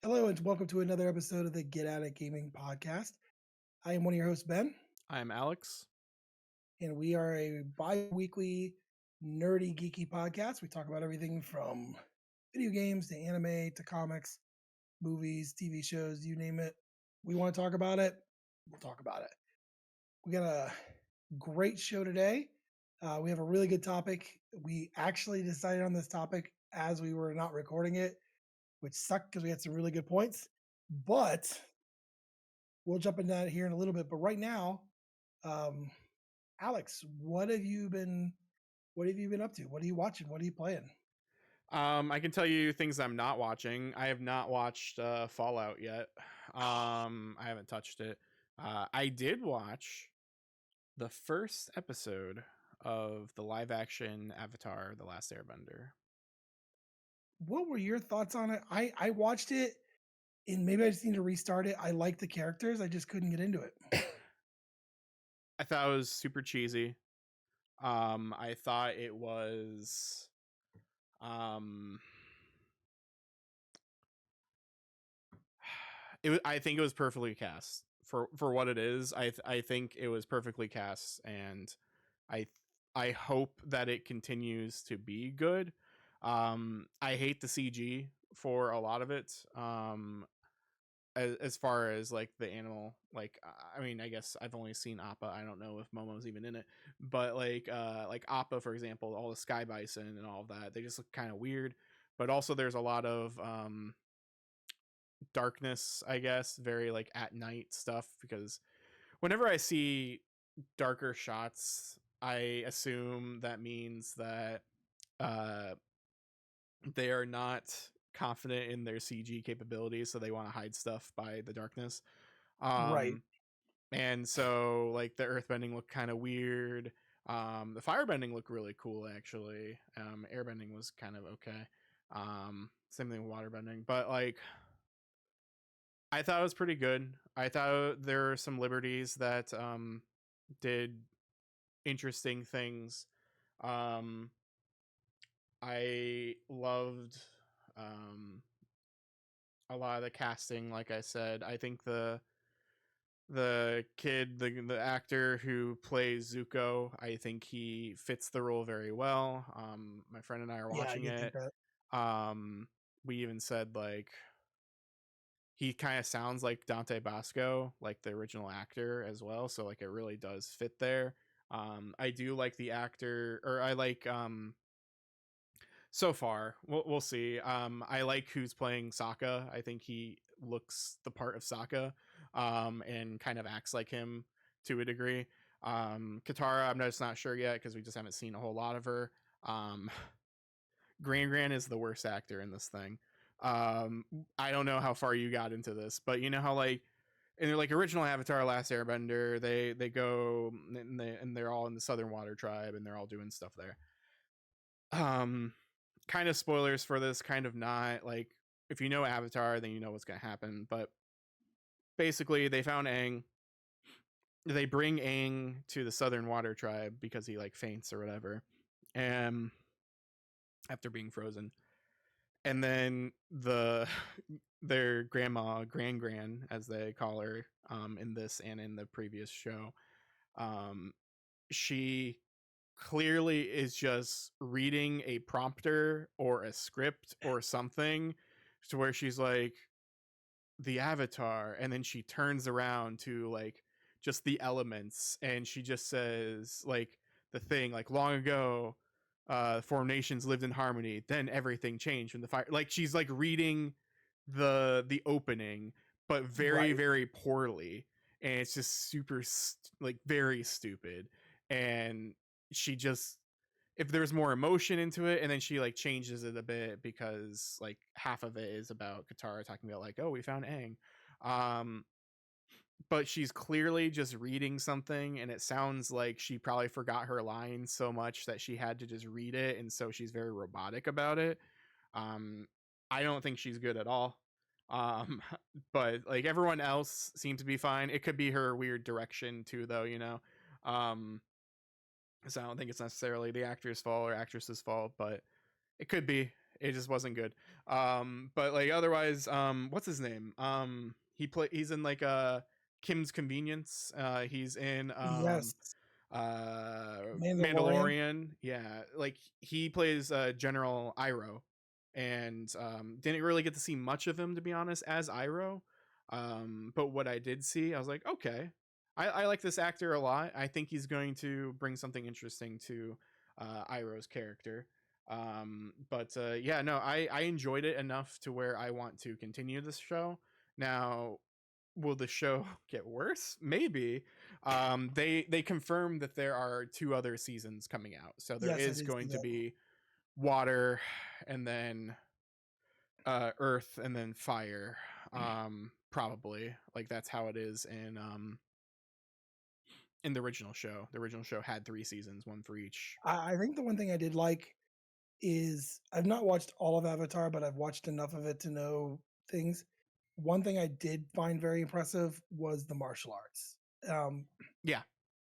Hello, and welcome to another episode of the Get At It Gaming Podcast. I am one of your hosts, Ben, I'm Alex. and we are a bi weekly, nerdy, geeky podcast. We talk about everything from video games to anime to comics, movies, TV shows, you name it. We want to talk about it, we'll talk about it. We got a great show today. We have a really good topic. We actually decided on this topic as we were not recording it, which sucked because we had some really good points. But we'll jump into that here in a little bit. But right now, um, Alex, what have you been up to? What are you watching? What are you playing? I can tell you things I'm not watching. I have not watched Fallout yet. I haven't touched it. I did watch the first episode of the live action Avatar: The Last Airbender. What were your thoughts on it? I watched it, and maybe I just need to restart it. I like the characters, I just couldn't get into it. I thought it was super cheesy. I thought it was I think it was perfectly cast for what it is. I think it was perfectly cast, and I I hope that it continues to be good. I hate the CG for a lot of it. As far as like the animal, like I mean, I guess I've only seen Appa. I don't know if Momo's even in it, but like Appa, for example, all the sky bison and all of that, they just look kind of weird. But also, there's a lot of darkness, I guess, very like at night stuff, because whenever I see darker shots, I assume that means that uh they are not confident in their CG capabilities, so they want to hide stuff by the darkness. Right. um and so like the earthbending looked kind of weird. The firebending looked really cool, actually. Airbending was kind of okay. Same thing with waterbending, but like I thought it was pretty good. I thought there were some liberties that did interesting things. Um, I loved a lot of the casting. Like I said, I think the actor who plays Zuko, I think he fits the role very well. My friend and I are Yeah, I watching did think it. that. We even said like he kind of sounds like Dante Bosco, like the original actor as well. So like it really does fit there. I do like the actor, or I like so far. We'll see. I like who's playing Sokka. I think he looks the part of Sokka, and kind of acts like him to a degree. Katara, I'm just not sure yet because we just haven't seen a whole lot of her. Um, Gran is the worst actor in this thing. I don't know how far you got into this, but you know how like in their like original Avatar: Last Airbender, they go and they're all in the Southern Water Tribe and they're all doing stuff there. Kind of spoilers for this, kind of not. Like if you know Avatar, then you know what's gonna happen. But basically, they found Aang. They bring Aang to the Southern Water Tribe because he like faints or whatever, and after being frozen, and then their grandma, Gran, as they call her, in this and in the previous show, um, she clearly is just reading a prompter or a script or something, to where she's like the Avatar, and then she turns around to like just the elements, and she just says like the thing like long ago, four nations lived in harmony, then everything changed when the fire, like she's like reading the opening, but very Right. very poorly, and it's just super like very stupid. And she just, if there's more emotion into it, and then she like changes it a bit because like half of it is about Katara talking about like, oh, we found Aang. um but she's clearly just reading something, and it sounds like she probably forgot her lines so much that she had to just read it, and so she's very robotic about it. um I don't think she's good at all. um but like everyone else seemed to be fine. It could be her weird direction too, though, you know. um so I don't think it's necessarily the actor's fault or actress's fault, but it could be. It just wasn't good. But like otherwise, what's his name? He's in like Kim's Convenience. He's in Yes, Mandalorian. Mandalorian. Yeah, like he plays General Iroh, and didn't really get to see much of him, to be honest, as Iroh. But what I did see, I was like, okay, I like this actor a lot. I think he's going to bring something interesting to Iroh's character. But yeah, no, I enjoyed it enough to where I want to continue this show. Now, will the show get worse? Maybe. They confirmed that there are 2 other seasons coming out, so there Yes, I is did see going to that. be water, and then earth, and then fire. Probably like that's how it is in the original show. The original show had 3 seasons, one for each. I think the one thing I did like is I've not watched all of Avatar, but I've watched enough of it to know things. One thing I did find very impressive was the martial arts. Um, Yeah,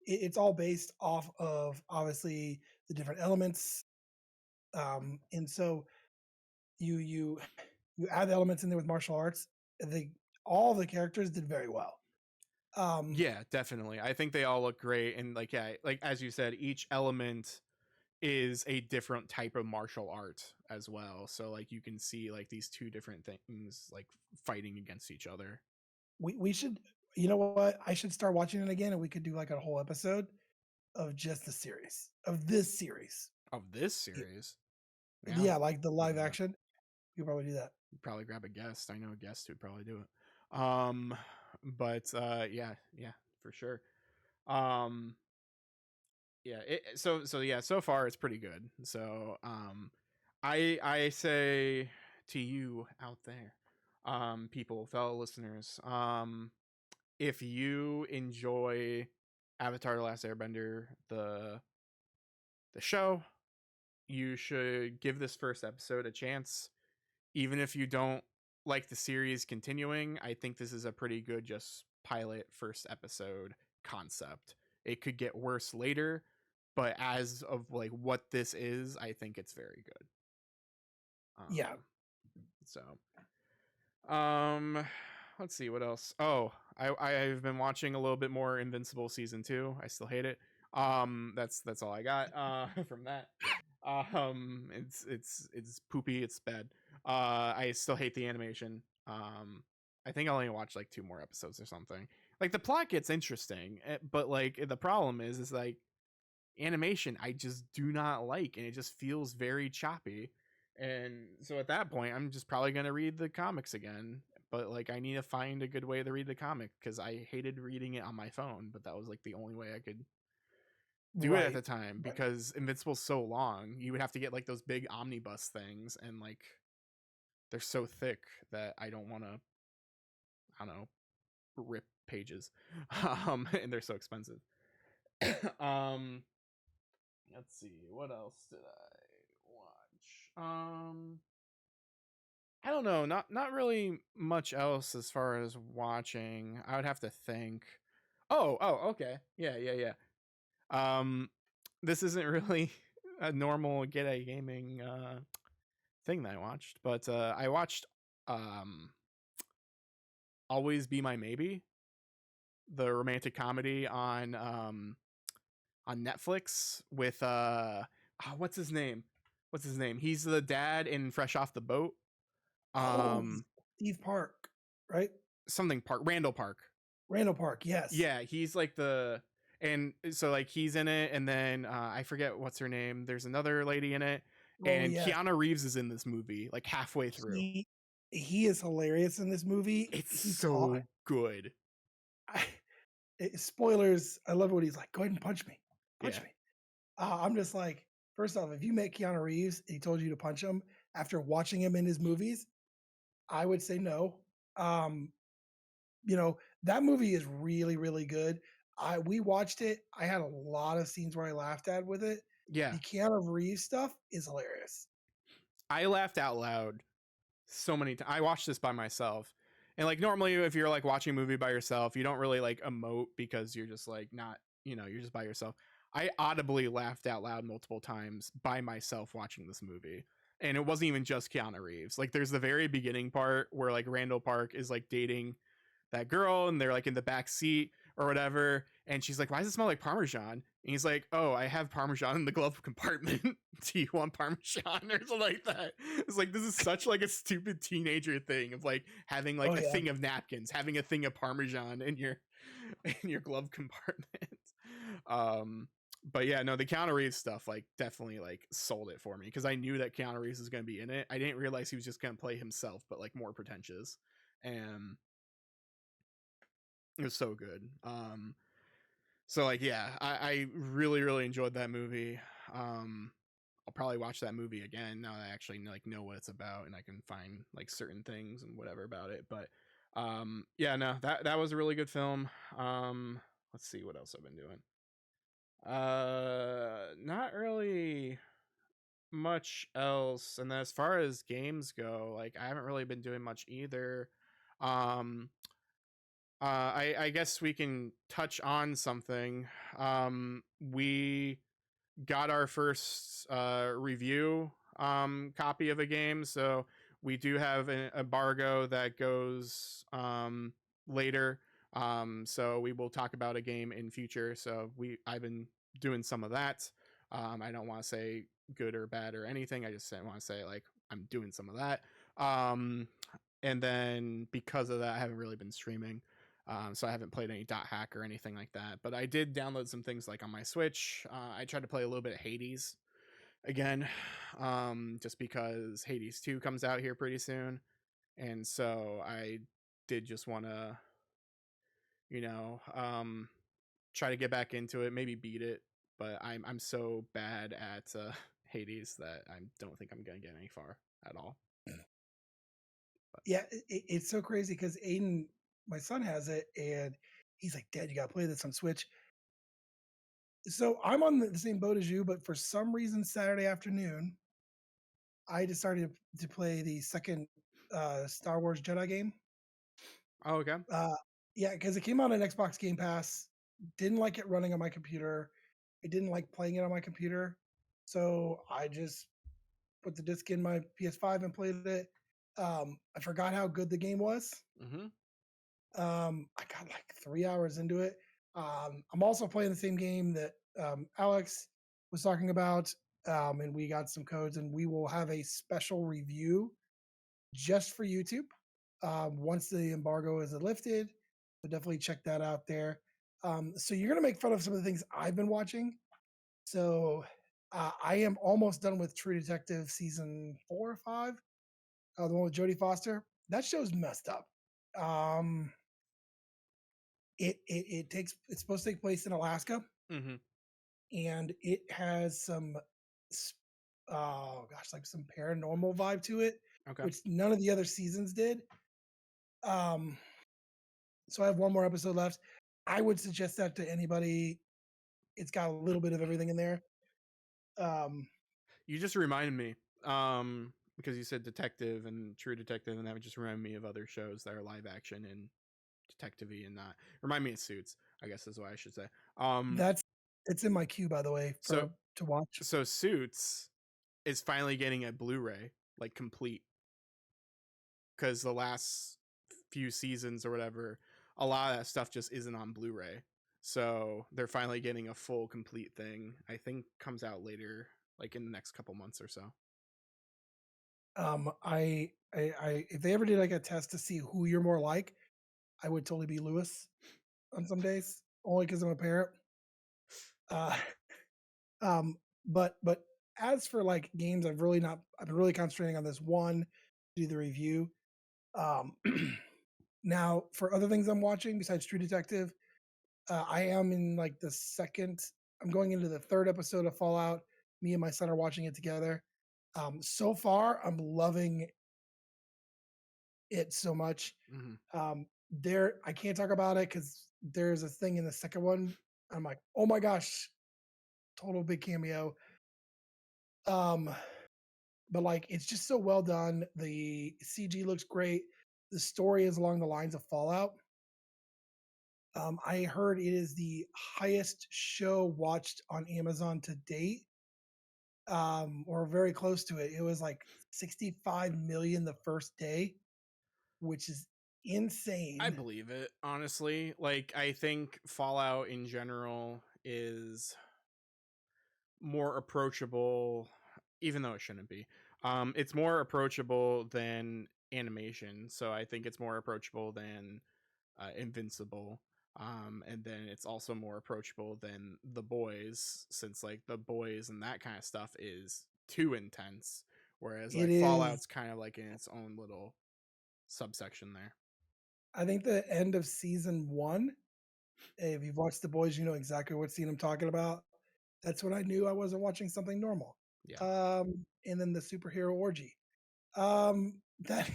it's all based off of obviously the different elements, and so you you add the elements in there with martial arts. They all the characters did very well. Um, yeah, definitely. I think they all look great, and like yeah, like as you said, each element is a different type of martial art as well. So like you can see like these 2 different things like fighting against each other. we should, you know what? I should start watching it again, and we could do like a whole episode of just the series of this series. Of this Y- series. Yeah, Yeah, like the we can live do that. action. You could probably do that. Probably grab a guest. I know a guest who'd probably do it. But yeah, yeah, for sure. Um, yeah. So yeah. So far, it's pretty good. So I say to you out there, people, fellow listeners, if you enjoy Avatar: The Last Airbender, the show, you should give this first episode a chance. Even if you don't like the series continuing, I think this is a pretty good just pilot first episode concept. It could get worse later, but as of like what this is, I think it's very good. Yeah, So um let's see what else. Oh, I've been watching a little bit more Invincible season 2. I still hate it. That's all I got from that. It's poopy, it's bad. I still hate the animation. I think I only watched like 2 more episodes or something. Like the plot gets interesting, but like the problem is like animation I just do not like, and it just feels very choppy. And so at that point, I'm just probably gonna read the comics again. But like, I need to find a good way to read the comic because I hated reading it on my phone. But that was like the only way I could do it at right. the time Right. because Invincible's so long. You would have to get like those big omnibus things, and like they're so thick that I don't want to. I don't know, rip pages, and they're so expensive. um, let's see, what else did I watch? I don't know, not really much else as far as watching. I would have to think. Okay, yeah. This isn't really a normal Get A Gaming thing that I watched, but I watched um Always Be My Maybe, the romantic comedy on Netflix with what's his name? What's his name? He's the dad in Fresh Off the Boat. Oh, Um Steve Park, right? Something Park, Randall Park. Randall Park. Yes. Yeah, he's like the and so like he's in it, and then I forget what's her name. There's another lady in it, Oh, and yes. Keanu Reeves is in this movie like halfway through. He he is hilarious in this movie. It's He taught. so good. I, spoilers. I love what he's like. Go ahead and punch me. Yeah. Punch me. I'm just like, first off, if you met Keanu Reeves, he told you to punch him after watching him in his movies, I would say no. Um, that movie is really, really good. We watched it. I had a lot of scenes where I laughed at with it. Yeah. The Keanu Reeves stuff is hilarious. I laughed out loud so many times. I watched this by myself. And like normally if you're like watching a movie by yourself, you don't really like emote because you're just like not, you're just by yourself. I audibly laughed out loud multiple times by myself watching this movie. And it wasn't even just Keanu Reeves. Like there's the very beginning part where like Randall Park is like dating that girl and they're like in the back seat or whatever, and she's like, why does it smell like Parmesan? And he's like, oh, I have Parmesan in the glove compartment. Do you want Parmesan or something like that? It's like, this is such like a stupid teenager thing of like having Oh like a yeah. thing of napkins, having a thing of Parmesan in your glove compartment. um but yeah, no, the Keanu Reeves stuff like definitely like sold it for me because I knew that Keanu Reeves was going to be in it. I didn't realize he was just going to play himself, but like more pretentious, and it was so good. So like yeah, I really really enjoyed that movie. I'll probably watch that movie again now that I actually like know what it's about and I can find like certain things and whatever about it. But yeah, no, that was a really good film. Let's see what else I've been doing. Not really much else. And then as far as games go, like I haven't really been doing much either. Um I guess we can touch on something. We got our first review copy of a game, so we do have an embargo that goes later. So we will talk about a game in future. So I've been doing some of that. I don't want to say good or bad or anything. I just want to say like I'm doing some of that. Um, and then because of that, I haven't really been streaming. So I haven't played any dot hack or anything like that. But I did download some things like on my Switch. I tried to play a little bit of Hades again, just because Hades 2 comes out here pretty soon. And so I did just want to, you know, try to get back into it, maybe beat it. But I'm so bad at Hades that I don't think I'm gonna get any far at all. But Yeah, it's so crazy because Aiden, my son, has it, and he's like, "Dad, you gotta play this on Switch." So I'm on the same boat as you, but for some reason, Saturday afternoon, I decided to play the second Star Wars Jedi game. oh, okay. Uh, yeah, because it came out on Xbox Game Pass. Didn't like it running on my computer. I didn't like playing it on my computer, so I just put the disc in my PS5 and played it. I forgot how good the game was. Mm-hmm. I got like 3 hours into it. I'm also playing the same game that Alex was talking about, and we got some codes, and we will have a special review just for YouTube once the embargo is lifted. So definitely check that out there. So you're gonna make fun of some of the things I've been watching. So I am almost done with True Detective season 4 or 5, the one with Jodie Foster. That show's messed up. Um, it's supposed to take place in Alaska, Mm-hmm. and it has some oh gosh, like some paranormal vibe to it, Okay. which none of the other seasons did. Um, so I have one more episode left. I would suggest that to anybody. It's got a little bit of everything in there. Um, You just reminded me, because you said detective and True Detective, and that would just remind me of other shows that are live action and detective-y and not. Remind me of Suits, I guess is what I should say. Um, that's it's in my queue, by the way, so for to watch. so Suits is finally getting a Blu-ray, like complete, because the last few seasons or whatever, a lot of that stuff just isn't on Blu-ray. So they're finally getting a full complete thing. I think comes out later, like in the next couple months or so. If they ever did like a test to see who you're more like, I would totally be Lewis on some days, only because I'm a parent. Uh, but as for like games, I've been really concentrating on this one to do the review. Um, now for other things I'm watching besides True Detective, I am in like the second. I'm going into the third episode of Fallout. Me and my son are watching it together. So far, I'm loving it so much. Mm-hmm. I can't talk about it because there's a thing in the second one. I'm like, oh my gosh, total big cameo. Um, but like, it's just so well done. The CG looks great. The story is along the lines of Fallout. I heard it is the highest show watched on Amazon to date. or very close to it. It was like 65 million the first day, which is I insane. believe it, honestly. Like, I think Fallout in general is more approachable, even though it shouldn't be. It's more approachable than animation, so I think it's more approachable than Invincible. And then it's also more approachable than The Boys, since like The Boys and that kind of stuff is too intense, whereas It like is. Fallout's kind of like in its own little subsection there. I think the end of season one. If you've watched The Boys, you know exactly what scene I'm talking about. That's when I knew I wasn't watching something normal. Yeah. And then the superhero orgy. That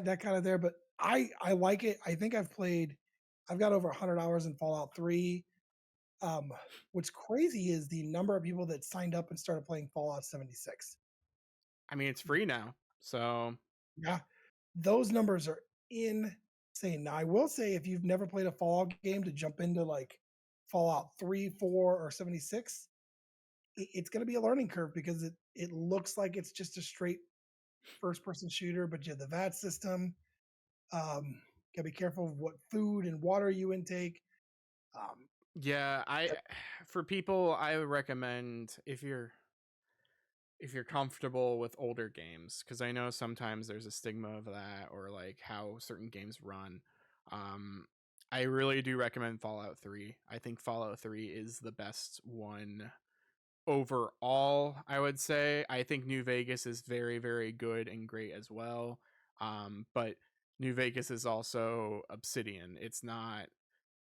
that kind of there, but I like it. I think I've got over 100 hours in Fallout 3. Um, what's crazy is the number of people that signed up and started playing Fallout 76. I mean, it's free now, so Yeah, those numbers are insane. Now, I will say if you've never played a Fallout game to jump into like Fallout 3, 4, or 76, it's going to be a learning curve because it looks like it's just a straight first person shooter, but you have the VAT system. Gotta be careful of what food and water you intake. Um, yeah, I that- for people I would recommend if you're comfortable with older games, because I know sometimes there's a stigma of that or like how certain games run. Um, I really do recommend Fallout 3. I think Fallout 3 is the best one overall, I would say. I think New Vegas is very, very good and great as well. But New Vegas is also Obsidian. It's not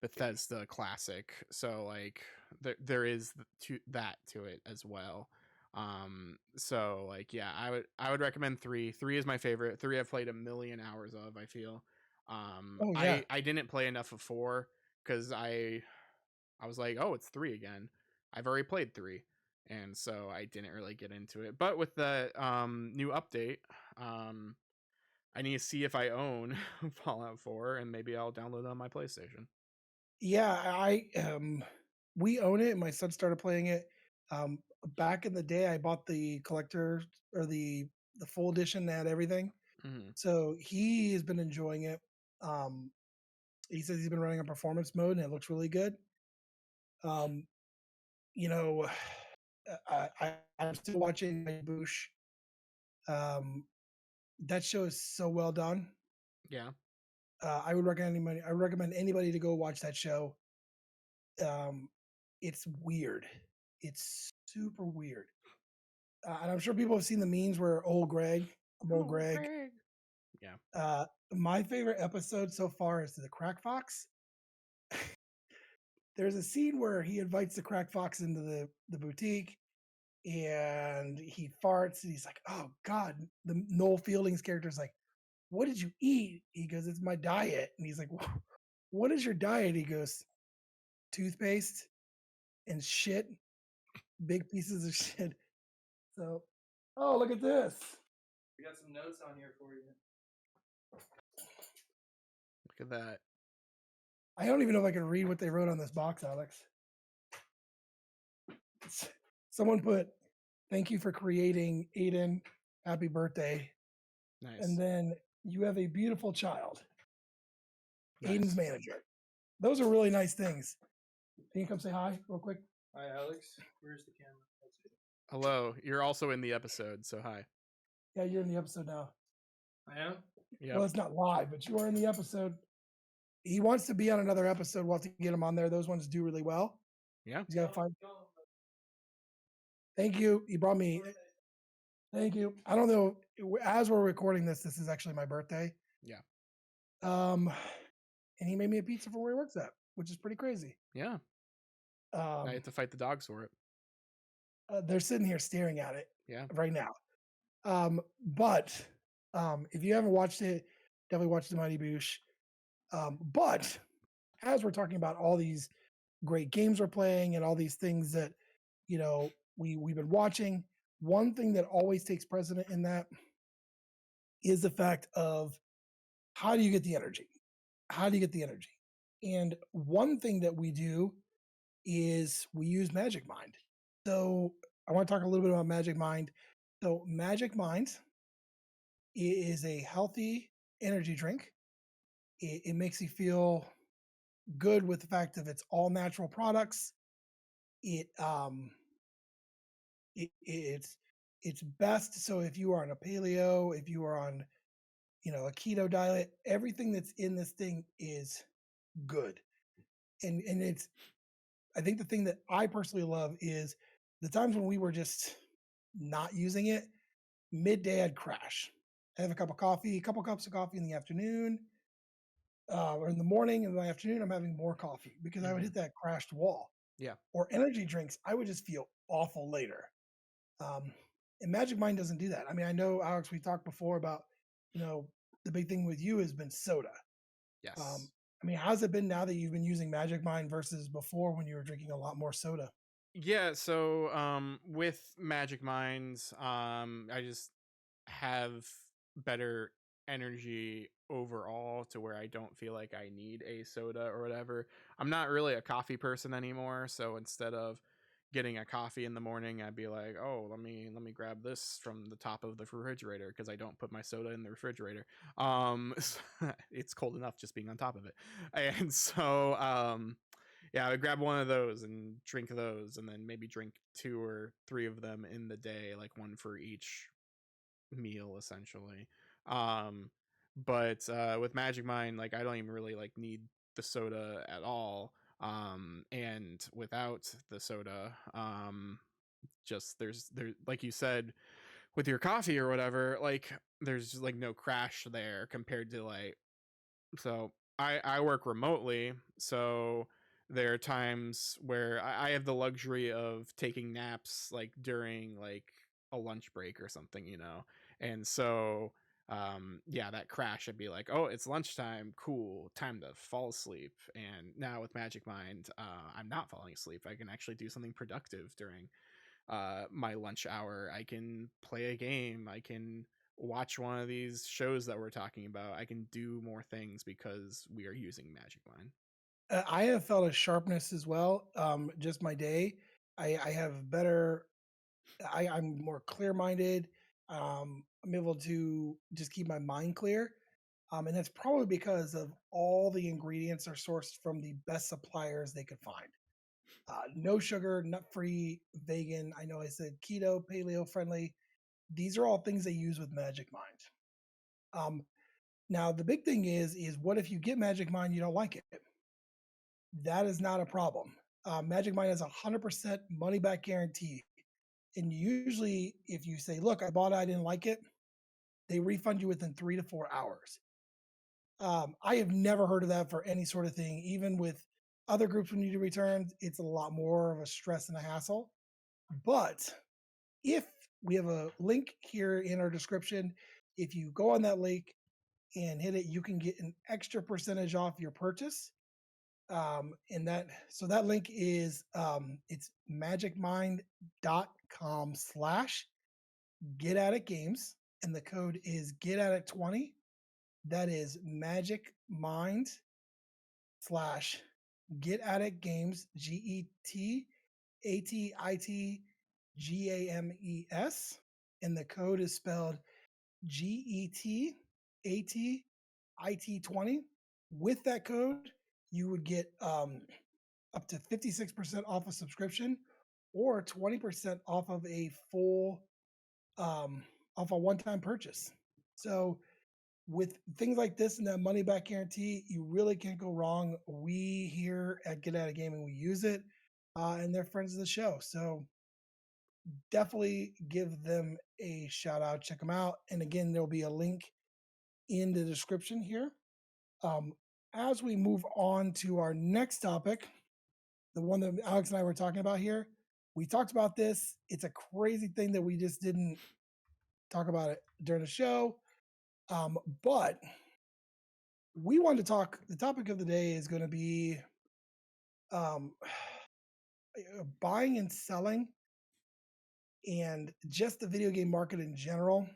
Bethesda classic. So like there is to that to it as well. So like yeah, I would recommend 3. 3 is my favorite. 3 I've played a million hours of, I feel. oh yeah, I didn't play enough of 4 cuz I was like, "Oh, it's 3 again." I've already played 3. And so I didn't really get into it. But with the new update, um I need to see if I own Fallout 4 and maybe I'll download it on my PlayStation. yeah. We own it. My son started playing it. Um, Back in the day, I bought the collector or the full edition that had everything. Mhm. So he has been enjoying it. Um, he says he's been running a performance mode and it looks really good. Um, you know, I'm still watching my Boosh. Um, that show is so well done. Yeah. I would recommend anybody to go watch that show. Um, it's weird. It's super weird. And I'm sure people have seen the memes where old Oh, Greg. Greg. Yeah. My favorite episode so far is the Crack Fox. There's a scene where he invites the Crack Fox into the boutique, and he farts, and he's like, "Oh God!" The Noel Fielding's character is like, "What did you eat?" He goes, "It's my diet," and he's like, "What is your diet?" He goes, "Toothpaste and shit, big pieces of shit." So, oh, look at this. We got some notes on here for you. Look at that. I don't even know if I can read what they wrote on this box, Alex. Someone put, "Thank you for creating Aiden. Happy birthday." And Nice. then, "You have a beautiful child. Aiden's Nice. manager." Those are really nice things. Can you come say hi real quick? Hi, Alex. Where's the camera? That's it. Hello. You're also in the episode, so hi. Yeah, you're in the episode now. I am? Yep. Well, it's not live, but you are in the episode. He wants to be on another episode. We'll have to get him on there. Those ones do really well. Yeah. He's got to find. Thank you. You brought me. Thank you. I don't know. As we're recording this, this is actually my birthday. Yeah. Um, and he made me a pizza for where he works at, which is pretty crazy. Yeah. I had to fight the dogs for it. They're sitting here staring at it Yeah. right now. But if you haven't watched it, definitely watch the Mighty Boosh. But as we're talking about all these great games we're playing and all these things that we've been watching, one thing that always takes precedent in that is the fact of how do you get the energy? How do you get the energy? And one thing that we do is we use Magic Mind. So I want to talk a little bit about Magic Mind. So Magic Mind is a healthy energy drink. It makes you feel good with the fact that it's all natural products. It it's best. So if you are on a paleo, if you are on a keto diet, everything that's in this thing is good. And it's I think the thing that I personally love is the times when we were just not using it. Midday I'd crash. I have a cup of coffee, a couple cups of coffee in the afternoon, or in the morning. In the afternoon, I'm having more coffee because I would hit that crashed wall. Yeah. Or energy drinks, I would just feel awful later. Um, and Magic Mind doesn't do that. I mean, I know Alex, we talked before about, the big thing with you has been soda. Yes. I mean, how's it been now that you've been using Magic Mind versus before when you were drinking a lot more soda? Yeah, so with Magic Minds, I just have better energy overall to where I don't feel like I need a soda or whatever. I'm not really a coffee person anymore, so instead of getting a coffee in the morning, I'd be like, "Oh, let me grab this from the top of the refrigerator because I don't put my soda in the refrigerator." It's cold enough just being on top of it. And so yeah, I would grab one of those and drink those and then maybe drink 2 or 3 of them in the day, like one for each meal essentially. um but with Magic Mind, like I don't even really like need the soda at all. And without the soda, just there, like you said, with your coffee or whatever, like there's just like no crash there compared to like, so I work remotely, so there are times where I have the luxury of taking naps like during like a lunch break or something, and so yeah, that crash would be like, oh, it's lunchtime, cool, time to fall asleep. And now with Magic Mind, I'm not falling asleep. I can actually do something productive during my lunch hour. I can play a game. I can watch one of these shows that we're talking about. I can do more things because we are using Magic Mind. I have felt a sharpness as well. Just my day, I have better. I'm more clear minded. I'm able to just keep my mind clear. And that's probably because of all the ingredients are sourced from the best suppliers they could find. No sugar, nut free, vegan. I know I said keto, paleo friendly. These are all things they use with Magic Mind. Um, Now the big thing is what if you get Magic Mind, you don't like it? That is not a problem. Magic Mind has 100% money back guarantee. And usually, if you say, look, I bought it, I didn't like it, they refund you within 3 to 4 hours. I have never heard of that for any sort of thing. Even with other groups when you do returns, it's a lot more of a stress and a hassle. But if we have a link here in our description, if you go on that link and hit it, you can get an extra percentage off your purchase. And that link is it's magicmind.com/get at it games, and the code is get at it 20. That is Magic Mind slash get at it games, GETATITGAMES. And the code is spelled GETATIT20. With that code, you would get up to 56% off a subscription or 20% off of a full off a one-time purchase. So with things like this and that money back guarantee, you really can't go wrong. We here at Get Out of Gaming, we use it, and they're friends of the show. So definitely give them a shout out. Check them out. And again, there'll be a link in the description here. Um, as we move on to our next topic, the one that Alex and I were talking about here, we talked about this. It's a crazy thing that we just didn't talk about it during the show. But we wanted to talk. The topic of the day is going to be um, buying and selling, and just the video game market in general.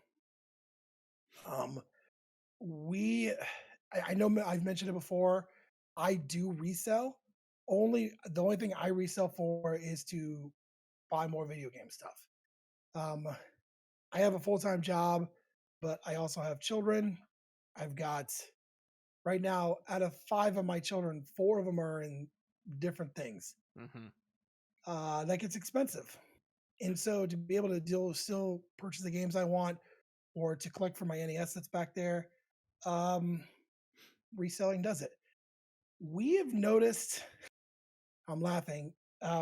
Um, we, I know I've mentioned it before. I do resell. The only thing I resell for is to buy more video game stuff. I have a full-time job, but I also have children. I've got right now, out of 5 of my children, 4 of them are in different things. Mm-hmm. That gets expensive. And so to be able to still purchase the games I want or to collect for my NES that's back there, reselling does it. We have noticed, I'm laughing,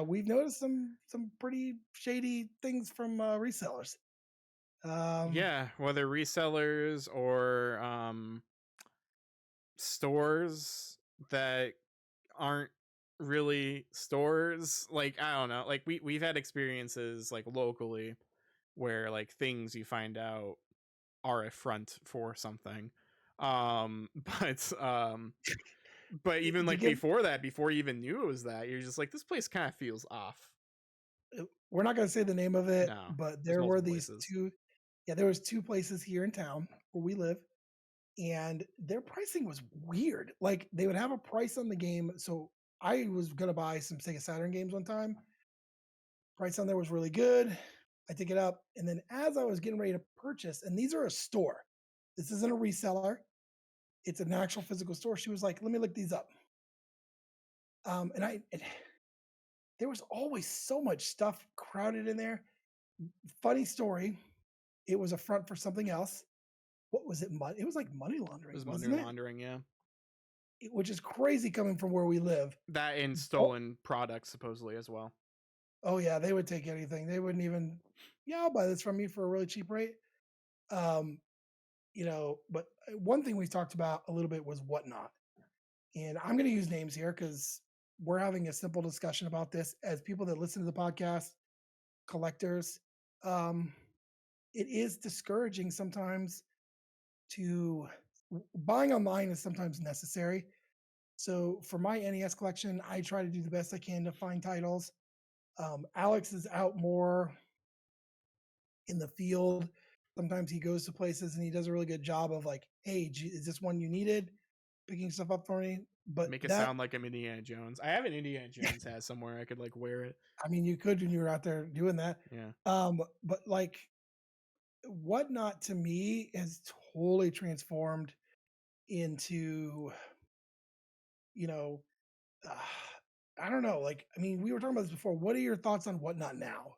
we've noticed some pretty shady things from resellers. Yeah, whether resellers or stores that aren't really stores. Like, I don't know. Like, we've had experiences like locally where like things you find out are a front for something. Um, but um, but even To like give, before that, before you even knew it was that, you're just like, this place kind of feels off. we're not going to say the name of it, No, but there's there were multiple these places. 2, yeah, there was 2 places here in town where we live, and their pricing was weird. Like they would have a price on the game. So I was gonna buy some Sega Saturn games one time. Price on there was really good. I take it up, and then as I was getting ready to purchase, and these are a store. This isn't a reseller. It's an actual physical store. She was like, "Let me look these up." And there was always so much stuff crowded in there. Funny story. It was a front for something else. What was it? It was like money It laundering, was money wasn't it? laundering, yeah. Which is crazy coming from where we live. That and Oh, stolen products supposedly as well. oh yeah, they would take anything. They wouldn't even, yeah, I'll buy this from you for a really cheap rate. Um, but one thing we talked about a little bit was whatnot. And I'm going to use names here because we're having a simple discussion about this as people that listen to the podcast, collectors. Um, it is discouraging sometimes to buying online is sometimes necessary. So for my NES collection, I try to do the best I can to find titles. Alex is out more in the field. Sometimes he goes to places and he does a really good job of like, hey, is this one you needed? Picking stuff up for me. But Make it that, sound like I'm Indiana Jones. I have an Indiana Jones hat somewhere. I could like wear it. I mean, you could when you were out there doing that. Yeah. But like, whatnot to me has totally transformed into, you know, uh, I don't know. Like, I mean, we were talking about this before. What are your thoughts on whatnot now?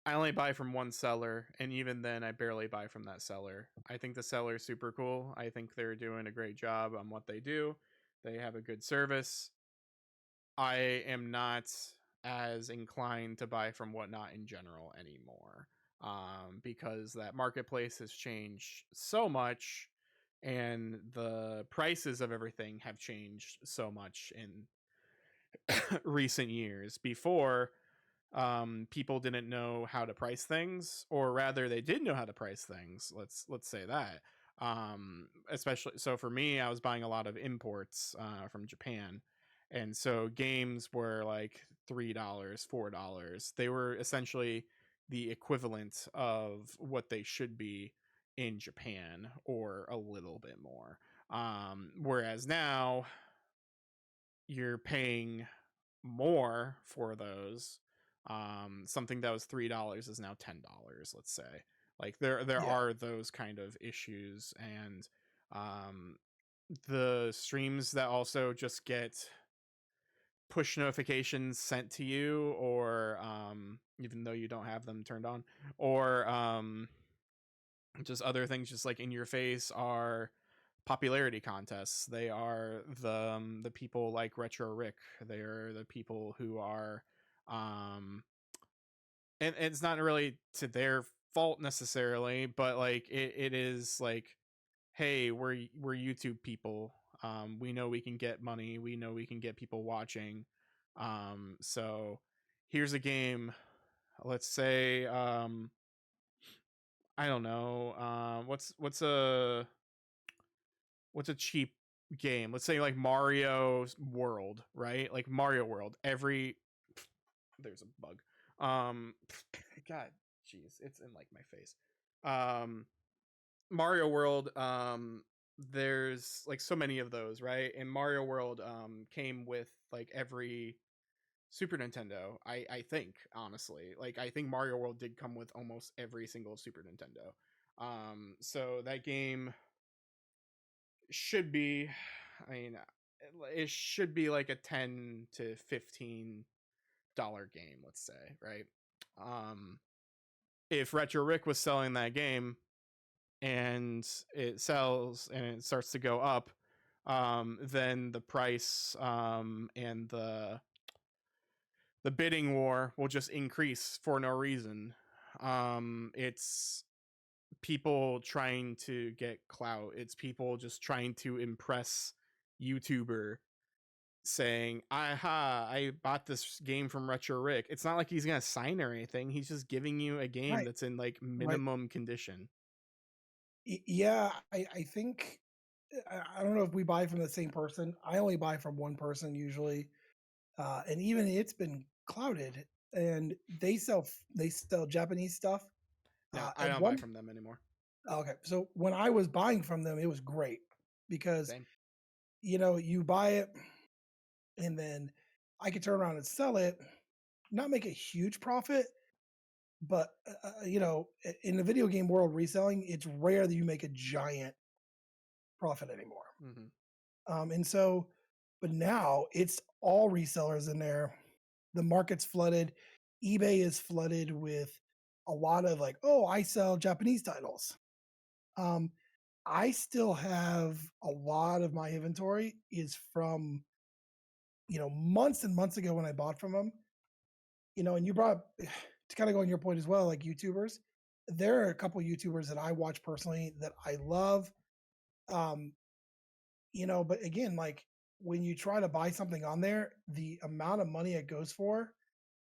I only buy from one seller, and even then, I barely buy from that seller. I think the seller is super cool. I think they're doing a great job on what they do. They have a good service. I am not as inclined to buy from whatnot in general anymore, because that marketplace has changed so much, and the prices of everything have changed so much in recent years. Before, people didn't know how to price things, or rather they did know how to price things. Let's say that. Especially so for me, I was buying a lot of imports from Japan, and so games were like $3, $4. They were essentially the equivalent of what they should be in Japan, or a little bit more. Whereas now you're paying more for those. Something that was $3 is now $10, let's say. Like there Yeah. are those kind of issues, and um the streams that also just get push notifications sent to you, or even though you don't have them turned on, or just other things just like in your face, are popularity contests. They are the people like Retro Rick. They are the people who are um and it's not really to their fault necessarily, but like it is like, hey, we're YouTube people. We know we can get money. We know we can get people watching. So here's a game. Let's say I don't know. What's a cheap game? Let's say like Mario World, right? Like Mario World. There's a bug. God, jeez, it's in like my face. Um, Mario World. There's like so many of those, right? And Mario World came with like every Super Nintendo. I think, honestly, like, I think Mario World did come with almost every single Super Nintendo. So that game should be, I mean, it should be like a $10 to $15 game, let's say, right? If Retro Rick was selling that game and it sells and it starts to go up, then the price and the bidding war will just increase for no reason. It's people trying to get clout. It's people just trying to impress YouTuber saying, "Aha, I bought this game from Retro Rick." It's not like he's gonna sign or anything. He's just giving you a game Right. that's in like Right. minimum condition. Yeah, I think I don't know if we buy from the same person. I only buy from one person usually, and even it's been clouded. And they sell Japanese stuff. No, I At don't buy one from them anymore. Okay, so when I was buying from them, it was great because Same. you buy it and then I could turn around and sell it, not make a huge profit, but in the video game world, reselling, it's rare that you make a giant profit anymore. Mm-hmm. And so, but now it's all resellers in there. The market's flooded. eBay is flooded with a lot of like, oh, I sell Japanese titles. Um, I still have a lot of my inventory is from months and months ago when I bought from them. And you brought to kind of go on your point as well, like YouTubers. There are a couple YouTubers that I watch personally that I love. Um, but again, like when you try to buy something on there, the amount of money it goes for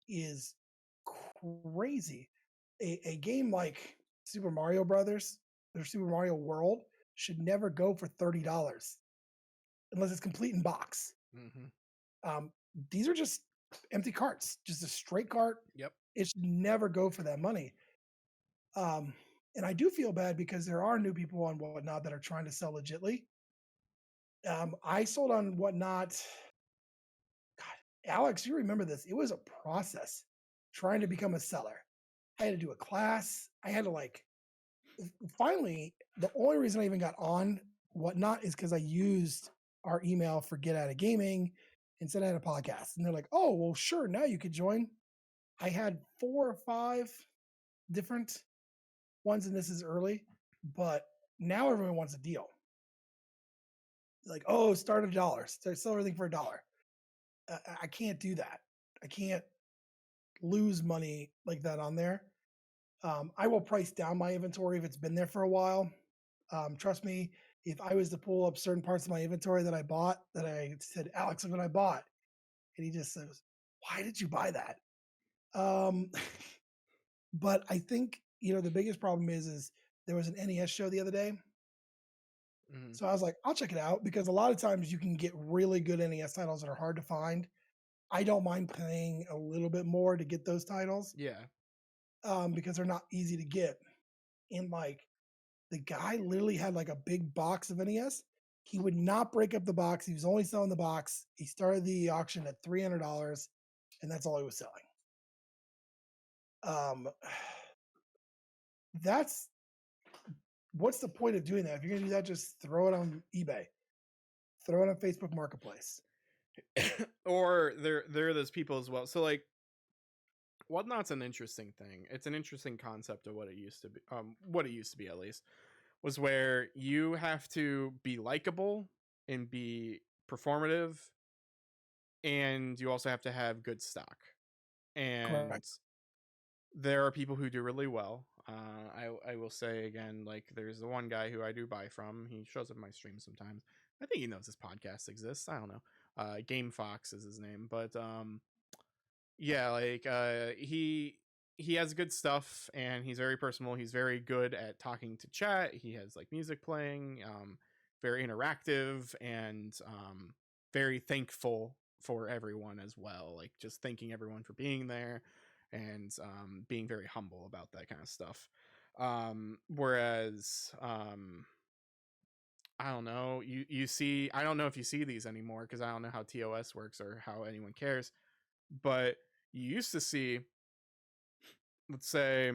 is crazy. A game like Super Mario Brothers or Super Mario World should never go for $30 unless it's complete in box. Mm-hmm. Um, these are just empty carts, just a straight cart. Yep. It should never go for that money. And I do feel bad because there are new people on Whatnot that are trying to sell legitly. I sold on Whatnot. God, Alex, you remember this? It was a process trying to become a seller. I had to do a class. I had to finally, the only reason I even got on Whatnot is because I used our email for Get Out of Gaming and said I had a podcast. And they're like, oh, well, sure. Now you could join. I had 4 or 5 different ones, and this is early, but now everyone wants a deal. Like, oh, start $1. Sell everything for $1. I can't do that. I can't lose money like that on there. I will price down my inventory if it's been there for a while. Trust me, if I was to pull up certain parts of my inventory that I bought, that I said, Alex, look what I bought. And he just says, why did you buy that? But I think, the biggest problem is there was an NES show the other day. Mm-hmm. So I was like, I'll check it out because a lot of times you can get really good NES titles that are hard to find. I don't mind paying a little bit more to get those titles. Yeah. Because they're not easy to get. And like the guy literally had like a big box of NES. He would not break up the box. He was only selling the box. He started the auction at $300, and that's all he was selling. That's what's the point of doing that? If you're gonna do that, just throw it on eBay, throw it on Facebook Marketplace. Or there are those people as well. So like, Whatnot's an interesting thing. It's an interesting concept of what it used to be. What it used to be, at least, was where you have to be likable and be performative, and you also have to have good stock. And Correct. there are people who do really well. I will say again, like, there's the one guy who I do buy from. He shows up in my stream sometimes. I think he knows this podcast exists. I don't know. Game Fox is his name, but yeah, like, he has good stuff, and he's very personal. He's very good at talking to chat. He has like music playing, very interactive, and very thankful for everyone as well, like just thanking everyone for being there, and being very humble about that kind of stuff. Whereas I don't know, you see, I don't know if you see these anymore because I don't know how TOS works or how anyone cares. But you used to see, let's say,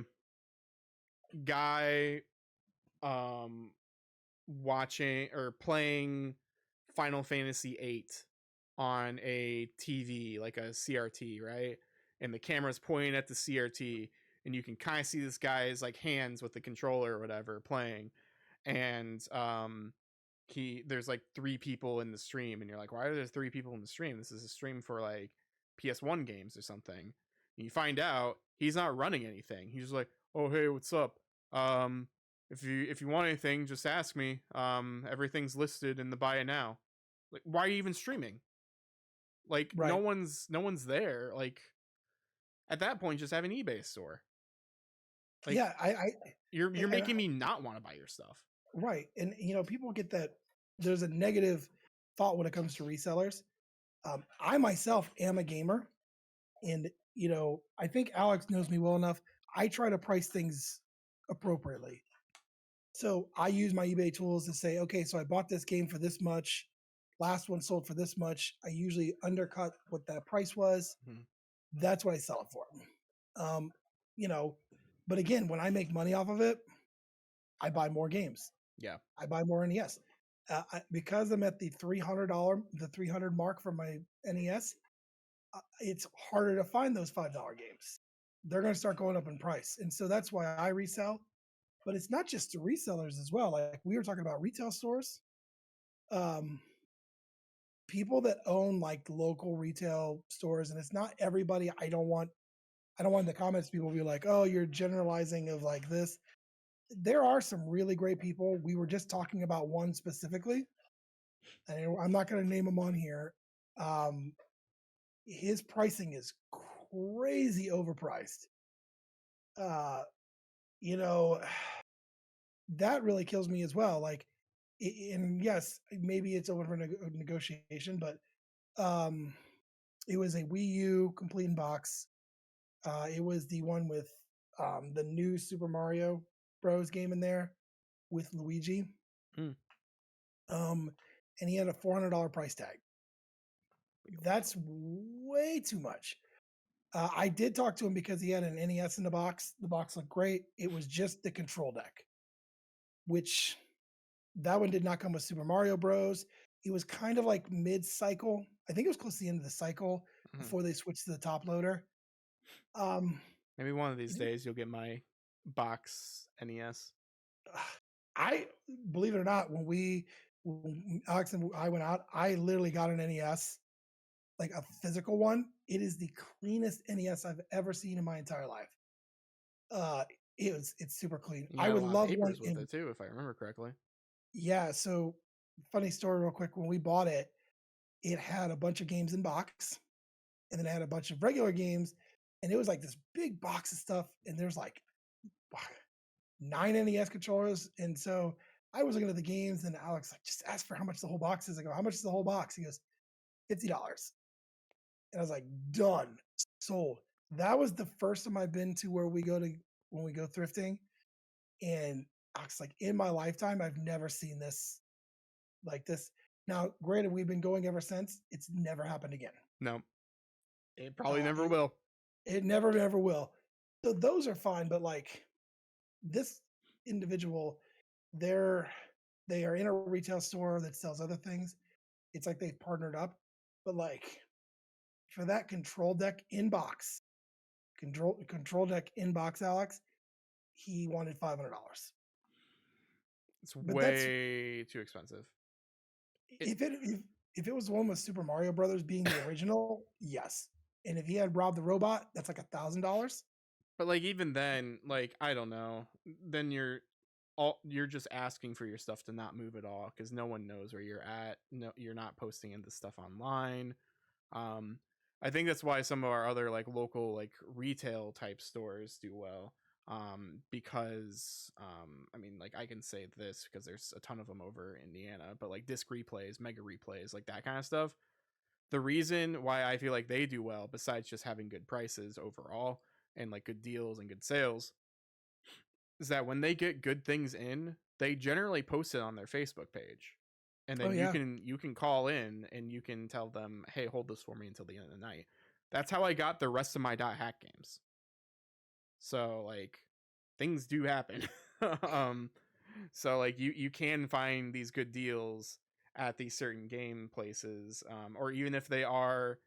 guy um watching or playing Final Fantasy 8 on a TV, like a CRT, right? And the camera's pointing at the CRT, and you can kind of see this guy's like hands with the controller or whatever playing. And there's like 3 people in the stream, and you're like, why are there 3 people in the stream? This is a stream for like PS1 games or something. And you find out he's not running anything. He's just like, oh hey, what's up? If you want anything, just ask me. Everything's listed in the buy it now. Like, why are you even streaming? Like, no Right. one's there. Like, at that point, just have an eBay store. Like, Yeah, you're and making me not want to buy your stuff. right. And people get that there's a negative thought when it comes to resellers. I myself am a gamer, and I think Alex knows me well enough. I try to price things appropriately. So I use my eBay tools to say, okay, so I bought this game for this much. Last one sold for this much. I usually undercut what that price was. Mhm. That's what I sell it for. Um, you know, but again, when I make money off of it, I buy more games. Yeah. I buy more NES. Because I'm at the the 300 mark for my NES. It's harder to find those $5 games. They're going to start going up in price, and so that's why I resell. But it's not just the resellers as well. Like we were talking about retail stores. Um, People that own like local retail stores, and it's not everybody. I don't want in the comments people be like, oh, you're generalizing of like this. There are some really great people. We were just talking about one specifically, and I'm not going to name him on here. Um, his pricing is crazy overpriced. Uh, you know, that really kills me as well. Like, and yes, maybe it's over for negotiation, but um, it was a Wii U complete in box. It was the one with the new Super Mario Bros. Game in there with Luigi. Mm. And he had a $400 price tag. That's way too much. I did talk to him because he had an NES in the box. The box looked great. It was just the control deck, which that one did not come with Super Mario Bros. It was kind of like mid-cycle. I think it was close to the end of the cycle before they switched to the top loader. Maybe one of these days you'll get my box NES. I believe it or not, when Alex and I went out, I literally got an NES, like a physical one. It is the cleanest NES I've ever seen in my entire life. It's super clean. You I got would a lot love of one papers with it too, if I remember correctly. Yeah, so funny story real quick. When we bought it, it had a bunch of games in box, and then it had a bunch of regular games, and it was like this big box of stuff, and there's like 9 NES controllers. And so I was looking at the games, and Alex like, just asked for how much the whole box is. I go, how much is the whole box? He goes, $50. And I was like, done, sold. That was the first time I've been to where when we go thrifting. And Alex, like, in my lifetime, I've never seen this like this. Now, granted, we've been going ever since. It's never happened again. No, it probably never will. It never, ever will. So those are fine, but like this individual, they are in a retail store that sells other things. It's like they've partnered up, but like for that control deck inbox, control deck inbox, Alex, he wanted $500. It's But that's way too expensive. if it was the one with Super Mario Brothers being the original, yes. And if he had Rob the Robot, that's like $1,000. But like even then, like I don't know, then you're just asking for your stuff to not move at all because no one knows where you're at. No, you're not posting into stuff online. I think that's why some of our other like local like retail type stores do well. Because I mean, like I can say this because there's a ton of them over Indiana, but like disc replays, mega replays, like that kind of stuff. The reason why I feel like they do well, besides just having good prices overall and like good deals and good sales, is that when they get good things in, they generally post it on their Facebook page. And then you can call in and you can tell them, hey, hold this for me until the end of the night. That's how I got the rest of my .hack games. So like things do happen. um so like you can find these good deals at these certain game places, or even if they are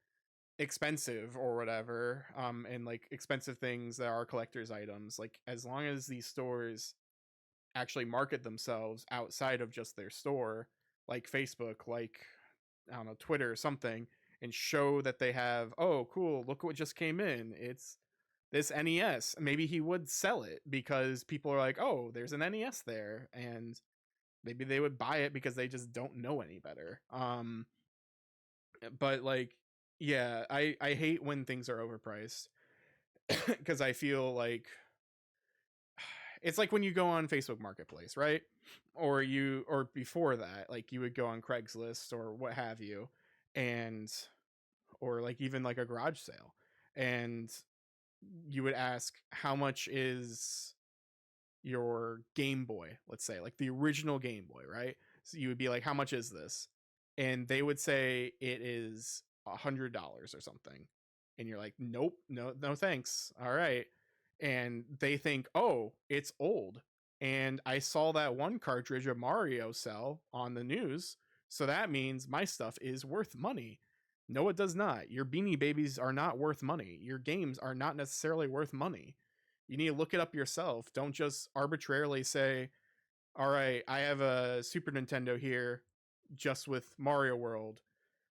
expensive or whatever, and like expensive things that are collector's items, like as long as these stores actually market themselves outside of just their store, like Facebook, like I don't know, Twitter or something, and show that they have, oh cool, look what just came in, it's this NES. Maybe he would sell it because people are like, oh, there's an NES there, and maybe they would buy it because they just don't know any better. But like, yeah, I hate when things are overpriced because I feel like it's like when you go on Facebook Marketplace, right? Or before that, like you would go on Craigslist or what have you, and or like even like a garage sale, and you would ask how much is your Game Boy, let's say, like the original Game Boy, right? So you would be like, how much is this? And they would say it is $100 or something. And you're like, nope, no, thanks. All right. And they think, oh, it's old. And I saw that one cartridge of Mario sell on the news. So that means my stuff is worth money. No, it does not. Your Beanie Babies are not worth money. Your games are not necessarily worth money. You need to look it up yourself. Don't just arbitrarily say, all right, I have a Super Nintendo here just with Mario World,